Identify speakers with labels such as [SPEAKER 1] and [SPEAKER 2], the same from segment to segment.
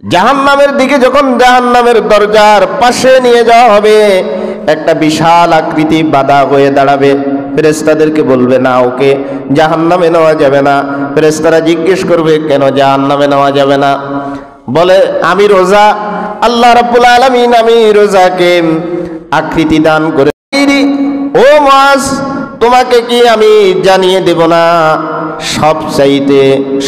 [SPEAKER 1] জাহান্নামের দিকে যখন জাহান্নামের দরজার পাশে নিয়ে যাওয়া হবে, একটা বিশাল আকৃতি বাধা হয়ে দাঁড়াবে। ফেরেশতাদেরকে বলবে, না, ওকে জাহান্নামে নেওয়া যাবে না। ফেরেশতারা জিজ্ঞেস করবে, কেন জাহান্নামে নেওয়া যাবে না? বলে, আমি রোজা, আল্লাহ রাব্বুল আলামিন আমি রোজাকে আকৃতি দান করে। ও মুআজ, তোমাকে কি আমি জানিয়ে দেব না সবচাইতে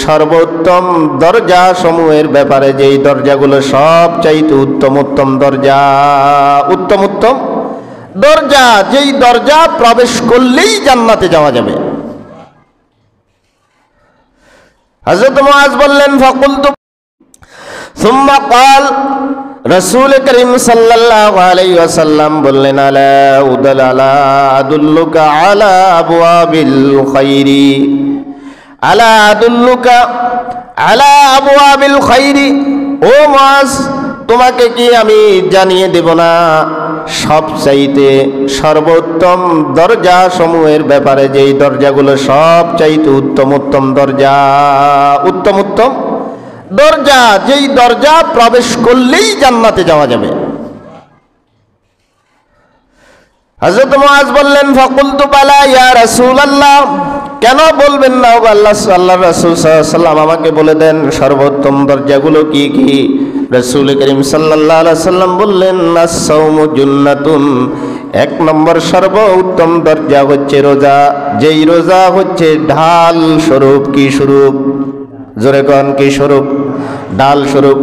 [SPEAKER 1] সর্বোত্তম দরজা সমূহের ব্যাপারে? যেই দরজাগুলো সবচাইতে উত্তম উত্তম দরজা, উত্তম উত্তম দরজা, যেই দরজা প্রবেশ করলেই জান্নাতে যাওয়া যাবে। হযরত মুআজ বললেন, ফাকুলতু সুম্মা ক্বাল, রাসূল করিম সাল্লাল্লাহু আলাইহি ওয়াসাল্লাম বললেন, আলা আদুল্লুকা আলা আবওয়াবিল খায়রি, আলা আদুল্লুকা আলা আবওয়াবিল খায়রি। ও মুআজ, তোমাকে কি আমি জানিয়ে দেব না সবচাইতে সর্বোত্তম দরজা সমূহের ব্যাপারে? যেই দরজাগুলো সবচাইতে উত্তম উত্তম দরজা, উত্তম উত্তম দরজা, যেই দরজা প্রবেশ করলেই জান্নাতে যাওয়া যাবে। হযরত মুআজ বললেন, ফাকুলতু বালা ইয়া রাসূলুল্লাহ, কেন বলবেন না আল্লাহর রাসূল সাল্লাল্লাহু আলাইহি ওয়াসাল্লাম, আমাকে বলে দেন সর্বোত্তম দরজাগুলো কি কি? রাসূল করিম সাল্লাল্লাহু আলাইহি ওয়াসাল্লাম বললেন, আস-সাওমু জুন্নাতুন, এক নম্বর সর্বোত্তম দরজা হচ্ছে রোজা। যেই রোজা হচ্ছে ঢাল স্বরূপ। কি স্বরূপ? জোরে কোন, কি স্বরূপ? ঢাল স্বরূপ।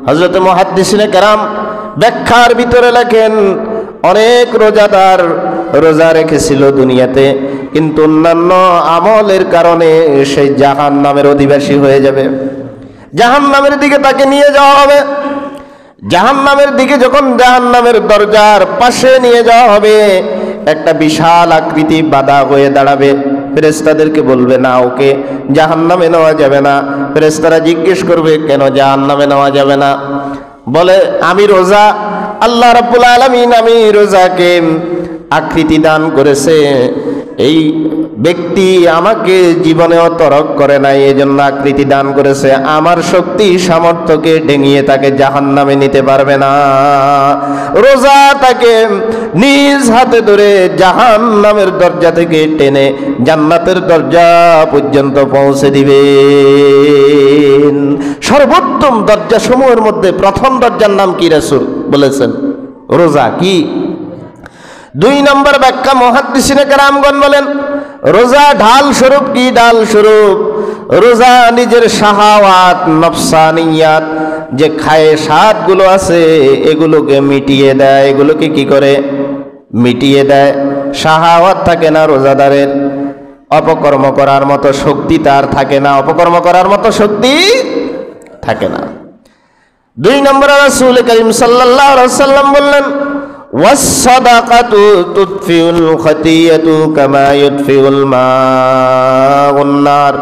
[SPEAKER 1] হযরত মুহাদ্দিসিনে কেরাম ব্যাখ্যার ভিতরে লেখেন, অনেক রোজাদার রোজা রেখেছিল দুনিয়াতে, কিন্তু অন্যান্য আমলের কারণে সেই জাহান্নামের অধিবাসী হয়ে যাবে। জাহান্নামের দিকে তাকে নিয়ে যাওয়া হবে। জাহান্নামের দিকে যখন জাহান্নামের দরজার পাশে নিয়ে যাওয়া হবে, একটা বিশাল আকৃতি বাধা হয়ে দাঁড়াবে। ফেরেশতাদেরকে বলবে, না, ওকে জাহান্নামে নেওয়া যাবে না। ফেরেশতারা জিজ্ঞেস করবে, কেন জাহান্নামে নেওয়া যাবে না? বলে, আমি রোজা, আল্লাহ রাব্বুল আলামিন আমি রোজাকে আকৃতি দান করেছে। এই ব্যক্তি আমাকে জীবনেও তরক করে নাই, এজন্য আকৃতি দান করেছে। আমার শক্তি সামর্থ্যকে ডেঙিয়ে তাকে জাহান্নামে নিতে পারবে না। রোজা তাকে নিজ হাতে ধরে জাহান্নামের দরজা থেকে টেনে জান্নাতের দরজা পর্যন্ত পৌঁছে দিবে। সর্বোত্তম দরজা সমূহের মধ্যে প্রথম দরজার নাম কি? রাসূল বলেছেন রোজা। কি? 2 নম্বর ব্যাখ্যা মুহাদ্দিসিনে কেরামগণ বলেন, রোজা ঢাল স্বরূপ। কি ঢাল স্বরূপ? রোজা নিজের শাহাওয়াত, নফসানিয়াত, যে খায়েশাত গুলো আছে এগুলোকে মিটিয়ে দেয়। এগুলোকে কি করে? মিটিয়ে দেয়। শাহাওয়াত থাকে না রোজাদারের, অপকর্ম করার মতো শক্তি তার থাকে না, অপকর্ম করার মতো শক্তি থাকে না। 2 নম্বরে রাসূল করিম সাল্লাল্লাহু আলাইহি ওয়াসাল্লাম বললেন, ওয়াস-সাদাকাতু তুতফিউল খাতিয়াতু কামা ইউতফিউল মাউন নার।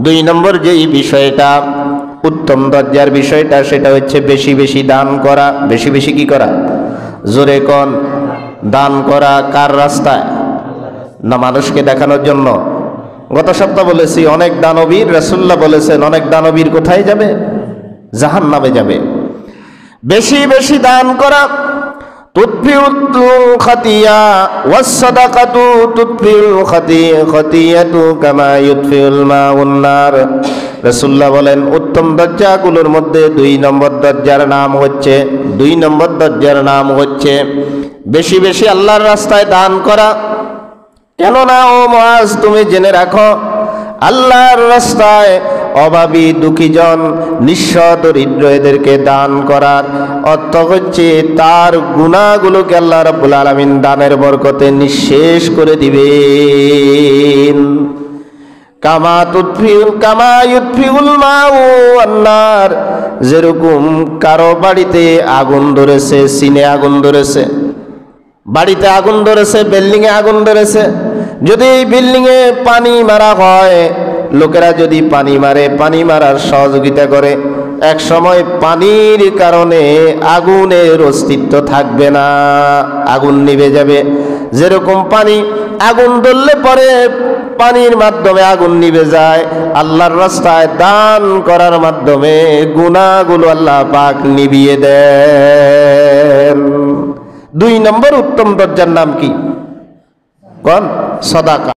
[SPEAKER 1] 2 নম্বর যেই বিষয়টা উত্তম দরজার বিষয়টা, সেটা হচ্ছে বেশি বেশি দান করা। বেশি বেশি কি করা? জোরে কোন। দান করা কার রাস্তায়? না মানুষকে দেখানোর জন্য? গত সপ্তাহ বলেছি, অনেক দানবীর, রাসূলুল্লাহ বলেছেন অনেক দানবীর কোথায় যাবে? জাহান্নামে যাবে। বেশি বেশি দান করা তুতফিউল খাতিয়া, ওয়াস-সাদাকাতু তুতফিউল খাতিয়াতু কামা ইউতফিউল মাউন নার। রাসূলুল্লাহ বলেন, উত্তম দরজাগুলোর মধ্যে 2 নম্বর দরজার নাম হচ্ছে, 2 নম্বর দরজার নাম হচ্ছে বেশি বেশি আল্লাহর রাস্তায় দান করা। কেননা ও মুআজ, তুমি জেনে রাখো, আল্লাহর রাস্তায় অভাবী, দুঃখীজন, নিঃস্ব, দরিদ্র এদেরকে দান করার অর্থ হচ্ছে তার গুনাহগুলোকে আল্লাহ রাব্বুল আলামিন দানের বরকতে নিঃশেষ করে দিবেন। কামা ইউতফিউল মাউন নার। যেরকম কারো বাড়িতে আগুন ধরেছে, সিনে আগুন ধরেছে, বাড়িতে আগুন ধরেছে, বিল্ডিং এ আগুন ধরেছে, যদি এই বিল্ডিং এ পানি মারা হয়, লোকেরা যদি পানি মারে, পানি মারার সহযোগিতা করে, এক সময় পানির কারণে আগুনের অস্তিত্ব থাকবে না, আগুন নিভে যাবে। যেরকম পানি আগুন ধরলে পরে পানির মাধ্যমে আগুন নিভে যায়, আল্লাহর রাস্তায় দান করার মাধ্যমে গুনাহগুলো আল্লাহ পাক নিভিয়ে দেন। 2 নম্বর উত্তম দরজার নাম কি? কোন? সাদাকা।